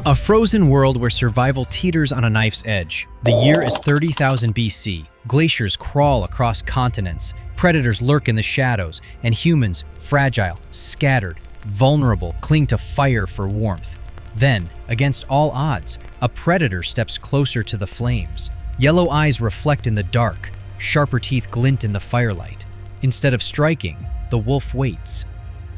A frozen world where survival teeters on a knife's edge. The year is 30,000 BC. Glaciers crawl across continents. Predators lurk in the shadows, and humans, fragile, scattered, vulnerable, cling to fire for warmth. Then, against all odds, a predator steps closer to the flames. Yellow eyes reflect in the dark. Sharper teeth glint in the firelight. Instead of striking, the wolf waits.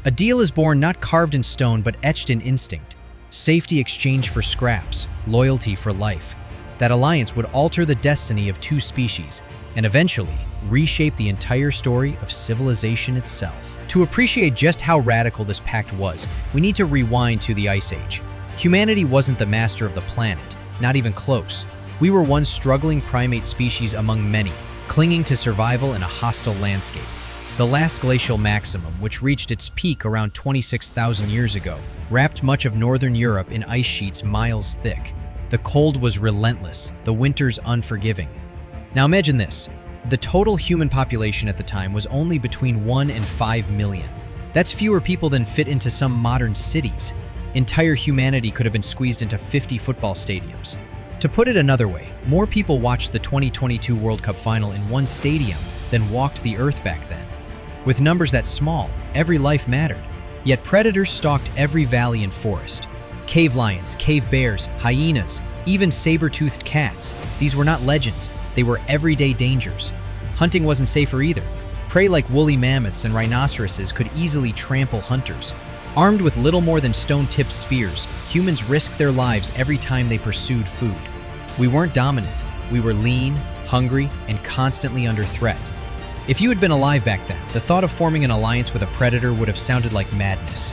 A deal is born not carved in stone but etched in instinct. Safety exchanged for scraps, loyalty for life. That alliance would alter the destiny of two species and eventually reshape the entire story of civilization itself. To appreciate just how radical this pact was, we need to rewind to the Ice Age. Humanity wasn't the master of the planet, not even close. We were one struggling primate species among many, clinging to survival in a hostile landscape. The last glacial maximum, which reached its peak around 26,000 years ago, wrapped much of northern Europe in ice sheets miles thick. The cold was relentless, the winters unforgiving. Now imagine this. The total human population at the time was only between 1 and 5 million. That's fewer people than fit into some modern cities. Entire humanity could have been squeezed into 50 football stadiums. To put it another way, more people watched the 2022 World Cup final in one stadium than walked the earth back then. With numbers that small, every life mattered. Yet predators stalked every valley and forest. Cave lions, cave bears, hyenas, even saber-toothed cats. These were not legends, they were everyday dangers. Hunting wasn't safer either. Prey like woolly mammoths and rhinoceroses could easily trample hunters. Armed with little more than stone-tipped spears, humans risked their lives every time they pursued food. We weren't dominant. We were lean, hungry, and constantly under threat. If you had been alive back then, the thought of forming an alliance with a predator would have sounded like madness.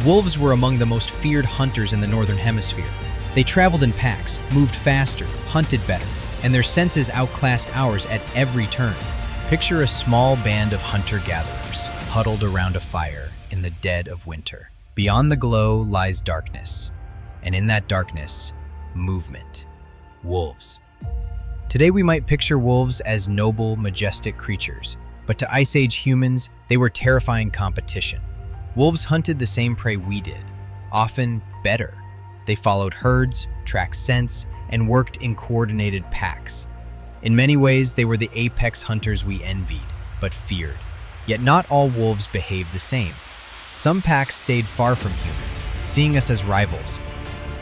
Wolves were among the most feared hunters in the Northern Hemisphere. They traveled in packs, moved faster, hunted better, and their senses outclassed ours at every turn. Picture a small band of hunter-gatherers, huddled around a fire in the dead of winter. Beyond the glow lies darkness, and in that darkness, movement. Wolves. Today we might picture wolves as noble, majestic creatures, but to Ice Age humans, they were terrifying competition. Wolves hunted the same prey we did, often better. They followed herds, tracked scents, and worked in coordinated packs. In many ways, they were the apex hunters we envied, but feared. Yet not all wolves behaved the same. Some packs stayed far from humans, seeing us as rivals.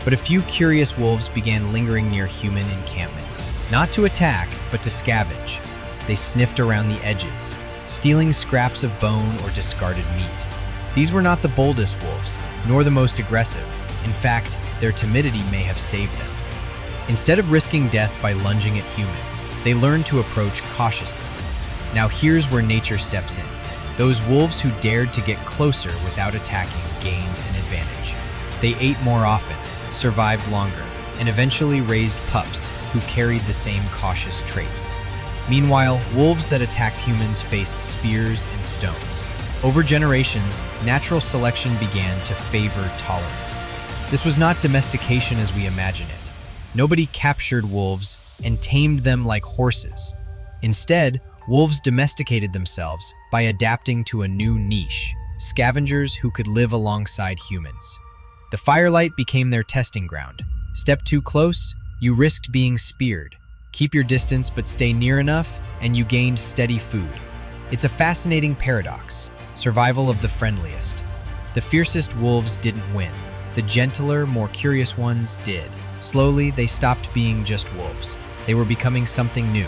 But a few curious wolves began lingering near human encampments. Not to attack, but to scavenge. They sniffed around the edges, stealing scraps of bone or discarded meat. These were not the boldest wolves, nor the most aggressive. In fact, their timidity may have saved them. Instead of risking death by lunging at humans, they learned to approach cautiously. Now here's where nature steps in. Those wolves who dared to get closer without attacking gained an advantage. They ate more often, survived longer, and eventually raised pups who carried the same cautious traits. Meanwhile, wolves that attacked humans faced spears and stones. Over generations, natural selection began to favor tolerance. This was not domestication as we imagine it. Nobody captured wolves and tamed them like horses. Instead, wolves domesticated themselves by adapting to a new niche, scavengers who could live alongside humans. The firelight became their testing ground. Step too close, you risked being speared. Keep your distance but stay near enough, and you gained steady food. It's a fascinating paradox. Survival of the friendliest. The fiercest wolves didn't win. The gentler, more curious ones did. Slowly, they stopped being just wolves. They were becoming something new.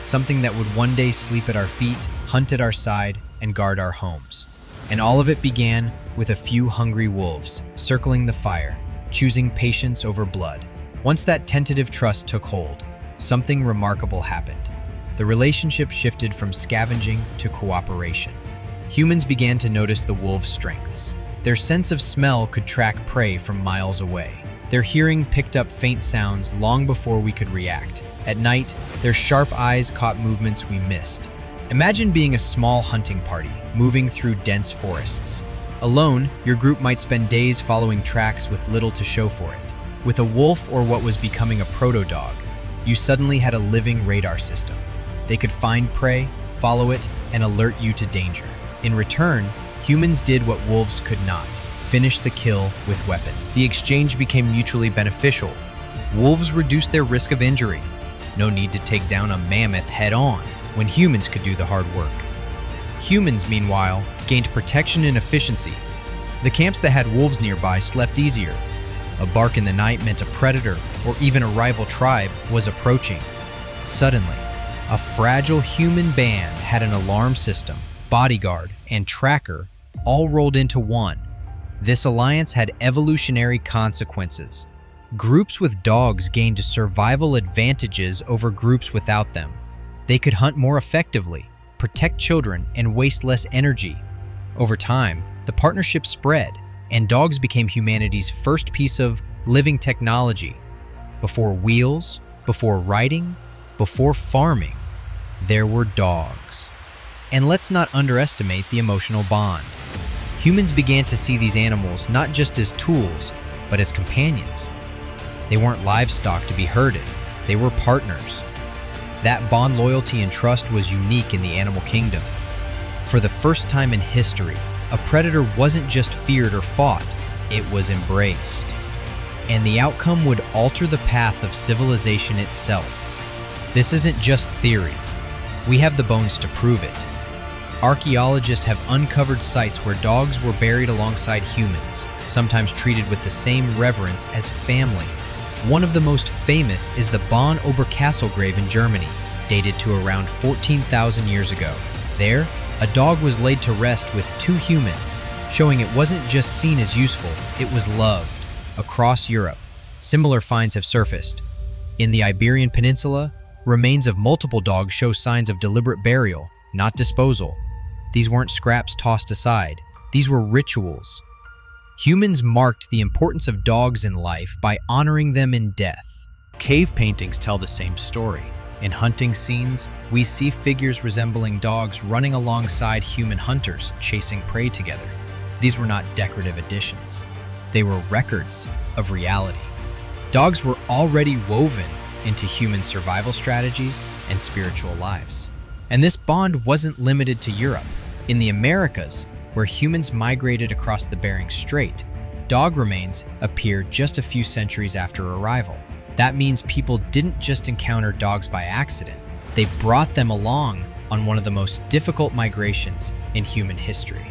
Something that would one day sleep at our feet, hunt at our side, and guard our homes. And all of it began with a few hungry wolves circling the fire, choosing patience over blood. Once that tentative trust took hold, something remarkable happened. The relationship shifted from scavenging to cooperation. Humans began to notice the wolves' strengths. Their sense of smell could track prey from miles away. Their hearing picked up faint sounds long before we could react. At night, their sharp eyes caught movements we missed. Imagine being a small hunting party, moving through dense forests. Alone, your group might spend days following tracks with little to show for it. With a wolf or what was becoming a proto-dog, you suddenly had a living radar system. They could find prey, follow it, and alert you to danger. In return, humans did what wolves could not. finish the kill with weapons. The exchange became mutually beneficial. Wolves reduced their risk of injury. No need to take down a mammoth head-on when humans could do the hard work. Humans, meanwhile, gained protection and efficiency. The camps that had wolves nearby slept easier. A bark in the night meant a predator or even a rival tribe was approaching. Suddenly, a fragile human band had an alarm system, bodyguard, and tracker all rolled into one. This alliance had evolutionary consequences. Groups with dogs gained survival advantages over groups without them. They could hunt more effectively, protect children, and waste less energy. Over time, the partnership spread, and dogs became humanity's first piece of living technology. Before wheels, before riding, before farming, there were dogs. And let's not underestimate the emotional bond. Humans began to see these animals not just as tools, but as companions. They weren't livestock to be herded, they were partners. That bond, loyalty, and trust was unique in the animal kingdom. For the first time in history, a predator wasn't just feared or fought, it was embraced. And the outcome would alter the path of civilization itself. This isn't just theory. We have the bones to prove it. Archaeologists have uncovered sites where dogs were buried alongside humans, sometimes treated with the same reverence as family. One of the most famous is the Bonn Oberkassel grave in Germany, dated to around 14,000 years ago. There, a dog was laid to rest with two humans, showing it wasn't just seen as useful, it was loved. Across Europe, similar finds have surfaced. In the Iberian Peninsula, remains of multiple dogs show signs of deliberate burial, not disposal. These weren't scraps tossed aside, these were rituals. Humans marked the importance of dogs in life by honoring them in death. Cave paintings tell the same story. In hunting scenes, we see figures resembling dogs running alongside human hunters, chasing prey together. These were not decorative additions. They were records of reality. Dogs were already woven into human survival strategies and spiritual lives. And this bond wasn't limited to Europe. In the Americas, where humans migrated across the Bering Strait, dog remains appeared just a few centuries after arrival. That means people didn't just encounter dogs by accident, they brought them along on one of the most difficult migrations in human history.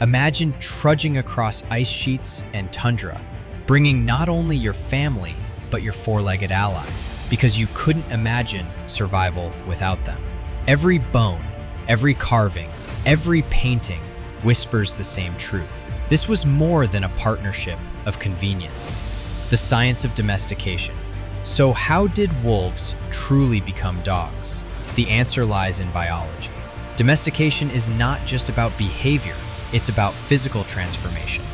Imagine trudging across ice sheets and tundra, bringing not only your family, but your four-legged allies, because you couldn't imagine survival without them. Every bone, every carving, every painting whispers the same truth. This was more than a partnership of convenience. The science of domestication. So how did wolves truly become dogs? The answer lies in biology. Domestication is not just about behavior, it's about physical transformation.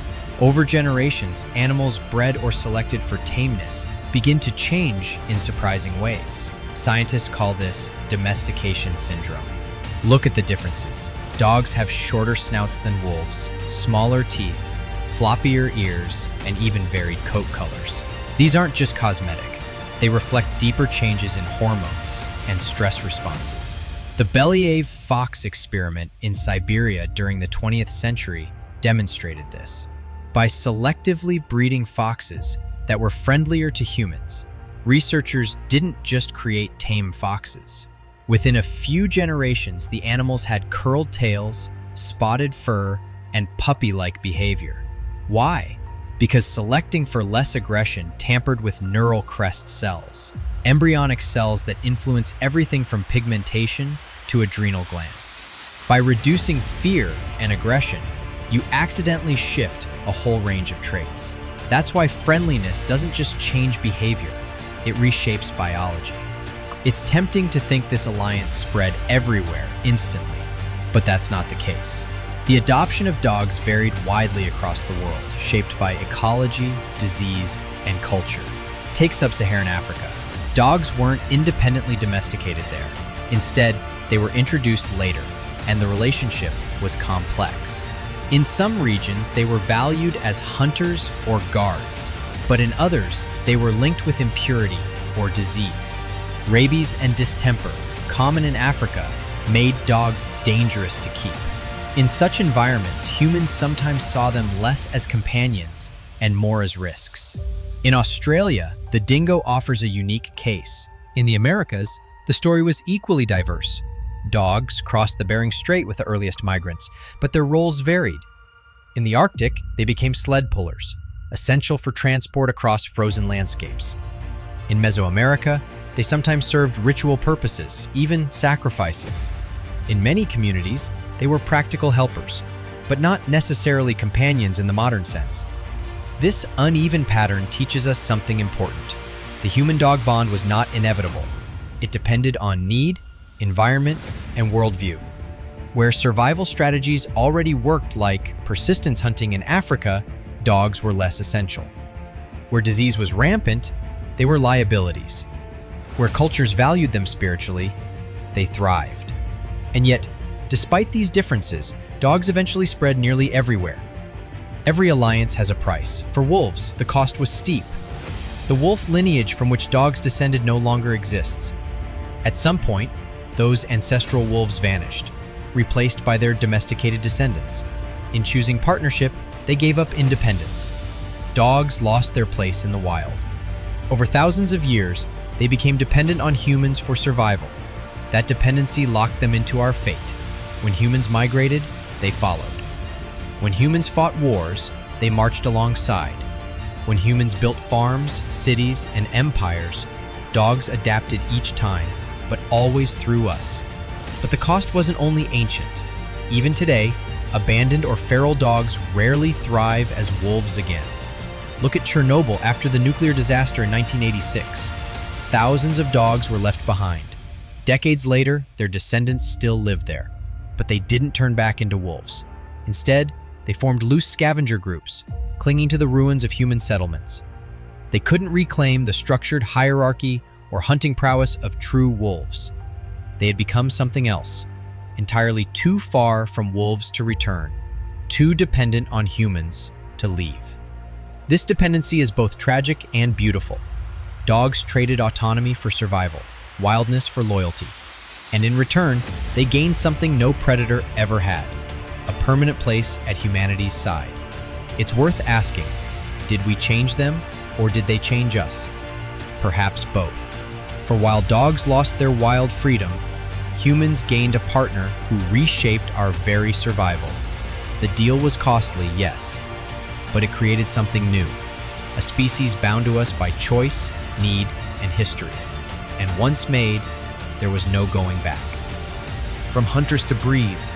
Over generations, animals bred or selected for tameness begin to change in surprising ways. Scientists call this domestication syndrome. Look at the differences. Dogs have shorter snouts than wolves, smaller teeth, floppier ears, and even varied coat colors. These aren't just cosmetic. They reflect deeper changes in hormones and stress responses. The Belyaev fox experiment in Siberia during the 20th century demonstrated this. By selectively breeding foxes that were friendlier to humans, researchers didn't just create tame foxes. Within a few generations, the animals had curled tails, spotted fur, and puppy-like behavior. Why? Because selecting for less aggression tampered with neural crest cells, embryonic cells that influence everything from pigmentation to adrenal glands. By reducing fear and aggression, you accidentally shift a whole range of traits. That's why friendliness doesn't just change behavior, it reshapes biology. It's tempting to think this alliance spread everywhere instantly, but that's not the case. The adoption of dogs varied widely across the world, shaped by ecology, disease, and culture. Take sub-Saharan Africa. Dogs weren't independently domesticated there. Instead, they were introduced later, and the relationship was complex. In some regions, they were valued as hunters or guards, but in others, they were linked with impurity or disease. Rabies and distemper, common in Africa, made dogs dangerous to keep. In such environments, humans sometimes saw them less as companions and more as risks. In Australia, the dingo offers a unique case. In the Americas, the story was equally diverse. Dogs crossed the Bering Strait with the earliest migrants, but their roles varied. In the Arctic, they became sled pullers, essential for transport across frozen landscapes. In Mesoamerica, they sometimes served ritual purposes, even sacrifices. In many communities, they were practical helpers, but not necessarily companions in the modern sense. This uneven pattern teaches us something important. The human-dog bond was not inevitable. It depended on need, environment, and worldview. Where survival strategies already worked, like persistence hunting in Africa, dogs were less essential. Where disease was rampant, they were liabilities. Where cultures valued them spiritually, they thrived. And yet, despite these differences, dogs eventually spread nearly everywhere. Every alliance has a price. For wolves, the cost was steep. The wolf lineage from which dogs descended no longer exists. At some point, those ancestral wolves vanished, replaced by their domesticated descendants. In choosing partnership, they gave up independence. Dogs lost their place in the wild. Over thousands of years, they became dependent on humans for survival. That dependency locked them into our fate. When humans migrated, they followed. When humans fought wars, they marched alongside. When humans built farms, cities, and empires, dogs adapted each time, but always through us. But the cost wasn't only ancient. Even today, abandoned or feral dogs rarely thrive as wolves again. Look at Chernobyl after the nuclear disaster in 1986. Thousands of dogs were left behind. Decades later, their descendants still live there, but they didn't turn back into wolves. Instead, they formed loose scavenger groups, clinging to the ruins of human settlements. They couldn't reclaim the structured hierarchy or hunting prowess of true wolves. They had become something else, entirely too far from wolves to return, too dependent on humans to leave. This dependency is both tragic and beautiful. Dogs traded autonomy for survival, wildness for loyalty, and in return, they gained something no predator ever had: a permanent place at humanity's side. It's worth asking, did we change them or did they change us? Perhaps both. For while dogs lost their wild freedom, humans gained a partner who reshaped our very survival. The deal was costly, yes, but it created something new, a species bound to us by choice, need, and history. And once made, there was no going back. From hunters to breeds,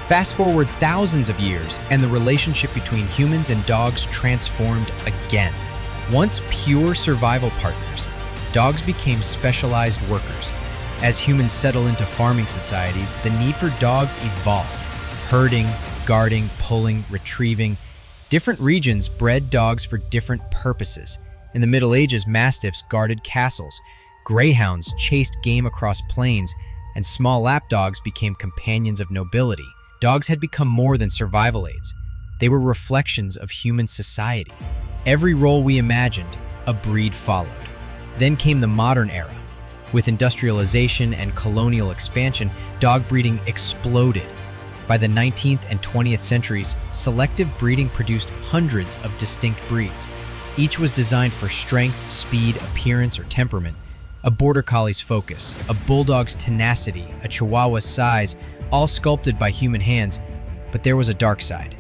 fast forward thousands of years, and the relationship between humans and dogs transformed again. Once pure survival partners, dogs became specialized workers. As humans settle into farming societies, the need for dogs evolved. Herding, guarding, pulling, retrieving. Different regions bred dogs for different purposes. In the Middle Ages, mastiffs guarded castles. Greyhounds chased game across plains, and small lapdogs became companions of nobility. Dogs had become more than survival aids. They were reflections of human society. Every role we imagined, a breed followed. Then came the modern era. With industrialization and colonial expansion, dog breeding exploded. By the 19th and 20th centuries, selective breeding produced hundreds of distinct breeds. Each was designed for strength, speed, appearance, or temperament. A border collie's focus, a bulldog's tenacity, a chihuahua's size, all sculpted by human hands. But there was a dark side.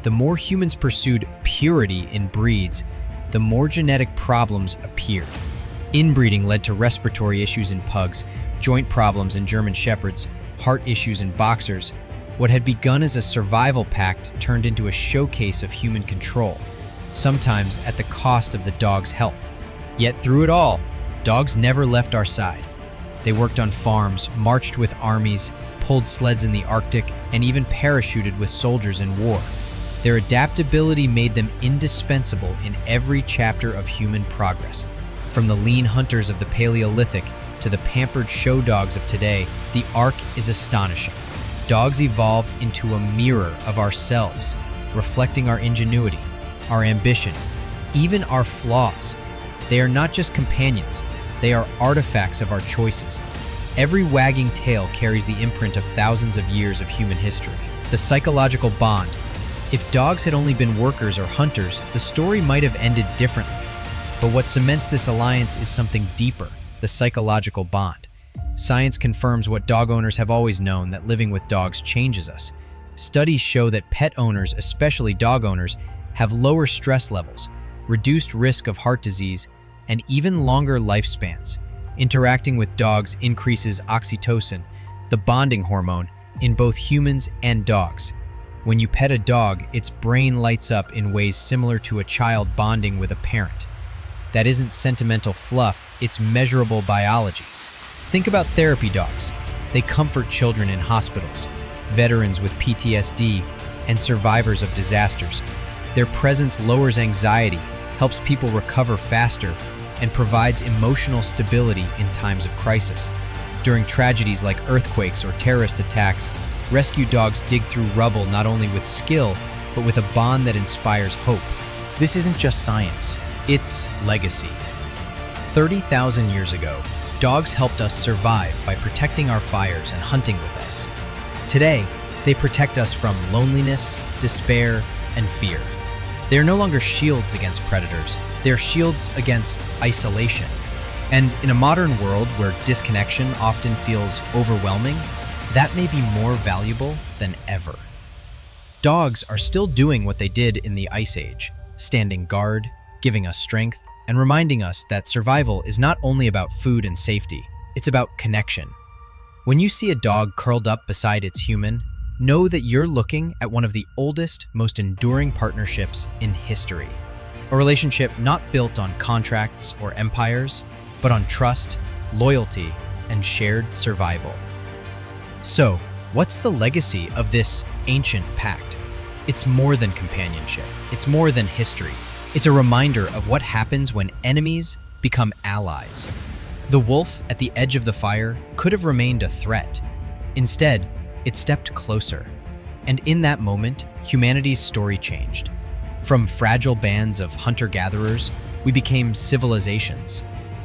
The more humans pursued purity in breeds, the more genetic problems appeared. Inbreeding led to respiratory issues in pugs, joint problems in German shepherds, heart issues in boxers. What had begun as a survival pact turned into a showcase of human control, sometimes at the cost of the dog's health. Yet through it all, dogs never left our side. They worked on farms, marched with armies, pulled sleds in the Arctic, and even parachuted with soldiers in war. Their adaptability made them indispensable in every chapter of human progress. From the lean hunters of the Paleolithic to the pampered show dogs of today, the arc is astonishing. Dogs evolved into a mirror of ourselves, reflecting our ingenuity, our ambition, even our flaws. They are not just companions, they are artifacts of our choices. Every wagging tail carries the imprint of thousands of years of human history. The psychological bond. If dogs had only been workers or hunters, the story might have ended differently. But what cements this alliance is something deeper, the psychological bond. Science confirms what dog owners have always known, that living with dogs changes us. Studies show that pet owners, especially dog owners, have lower stress levels, reduced risk of heart disease, and even longer lifespans. Interacting with dogs increases oxytocin, the bonding hormone, in both humans and dogs. When you pet a dog, its brain lights up in ways similar to a child bonding with a parent. That isn't sentimental fluff, it's measurable biology. Think about therapy dogs. They comfort children in hospitals, veterans with PTSD, and survivors of disasters. Their presence lowers anxiety, helps people recover faster, and provides emotional stability in times of crisis. During tragedies like earthquakes or terrorist attacks, rescue dogs dig through rubble not only with skill, but with a bond that inspires hope. This isn't just science, it's legacy. 30,000 years ago, dogs helped us survive by protecting our fires and hunting with us. Today, they protect us from loneliness, despair, and fear. They are no longer shields against predators, they are shields against isolation. And in a modern world where disconnection often feels overwhelming, that may be more valuable than ever. Dogs are still doing what they did in the Ice Age, standing guard, giving us strength, and reminding us that survival is not only about food and safety, it's about connection. When you see a dog curled up beside its human, know that you're looking at one of the oldest, most enduring partnerships in history. A relationship not built on contracts or empires, but on trust, loyalty, and shared survival. So, what's the legacy of this ancient pact? It's more than companionship. It's more than history. It's a reminder of what happens when enemies become allies. The wolf at the edge of the fire could have remained a threat. Instead, it stepped closer. And in that moment, humanity's story changed. From fragile bands of hunter-gatherers, we became civilizations.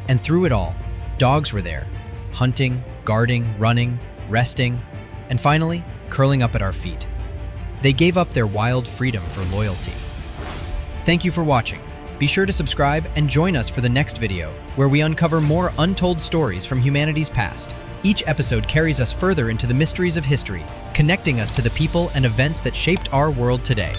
And through it all, dogs were there, hunting, guarding, running, resting, and finally, curling up at our feet. They gave up their wild freedom for loyalty. Thank you for watching. Be sure to subscribe and join us for the next video, where we uncover more untold stories from humanity's past. Each episode carries us further into the mysteries of history, connecting us to the people and events that shaped our world today.